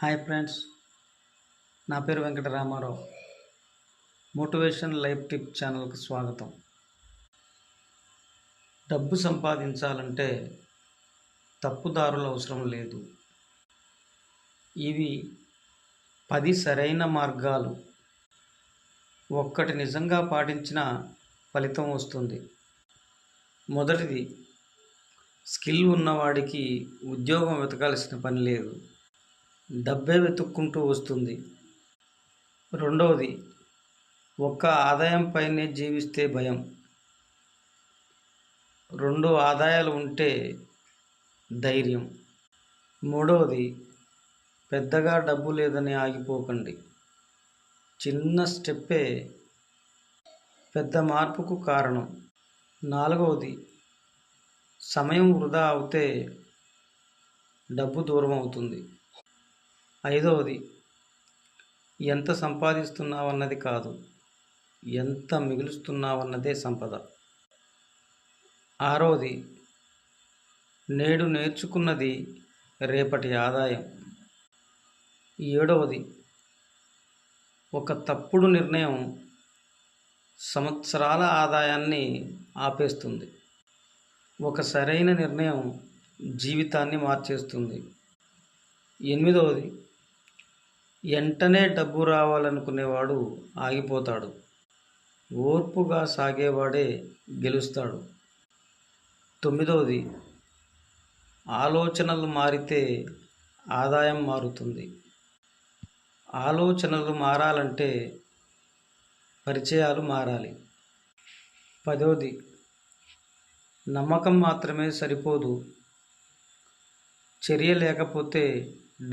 Hi friends, నా పేరు Venkata Ramarao. Motivation life tip ఛానల్కి స్వాగతం. డబ్బు సంపాదించాలంటే తప్పుదారులు అవసరం లేదు. ఇవి 10 సరైన మార్గాలు. ఒక్కటి నిజంగా పాటించిన ఫలితం వస్తుంది. మొదటిది, స్కిల్ ఉన్నవాడికి ఉద్యోగం వెతకాల్సిన పని లేదు, డబ్బే వెతుక్కుంటూ వస్తుంది. రెండవది, ఒక్క ఆదాయంపైనే జీవిస్తే భయం. 2 ఆదాయాలు ఉంటే ధైర్యం. మూడవది, పెద్దగా డబ్బు లేదని ఆగిపోకండి. చిన్న స్టెప్పే పెద్ద మార్పుకు కారణం. నాలుగవది, సమయం వృధా అవుతే డబ్బు దూరం అవుతుంది. ఐదవది, ఎంత సంపాదిస్తున్నావన్నది కాదు, ఎంత మిగులుస్తున్నావన్నదే సంపద. ఆరవది, నేడు నేర్చుకున్నది రేపటి ఆదాయం. ఏడవది, ఒక తప్పుడు నిర్ణయం సంవత్సరాల ఆదాయాన్ని ఆపేస్తుంది. ఒక సరైన నిర్ణయం జీవితాన్ని మార్చేస్తుంది. ఎనిమిదవది, వెంటనే డబ్బు రావాలనుకునేవాడు ఆగిపోతాడు, ఓర్పుగా సాగేవాడే గెలుస్తాడు. తొమ్మిదవది, ఆలోచనలు మారితే ఆదాయం మారుతుంది. ఆలోచనలు మారాలంటే పరిచయాలు మారాలి. 10వది, నమ్మకం మాత్రమే సరిపోదు, చర్య లేకపోతే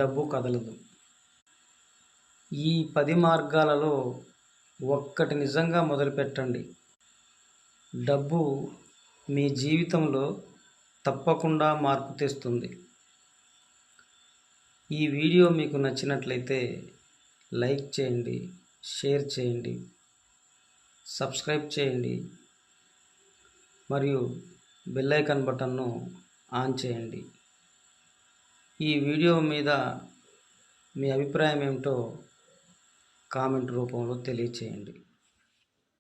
డబ్బు కదలదు. ఈ 10 మార్గాలలో ఒక్కటి నిజంగా మొదలుపెట్టండి. డబ్బు మీ జీవితంలో తప్పకుండా మార్పు తెస్తుంది. ఈ వీడియో మీకు నచ్చినట్లయితే లైక్ చేయండి, షేర్ చేయండి, సబ్స్క్రైబ్ చేయండి మరియు బెల్ ఐకాన్ బటన్ను ఆన్ చేయండి. ఈ వీడియో మీద మీ అభిప్రాయం ఏమిటో కామెంట్ రూపంలో తెలియచేయండి.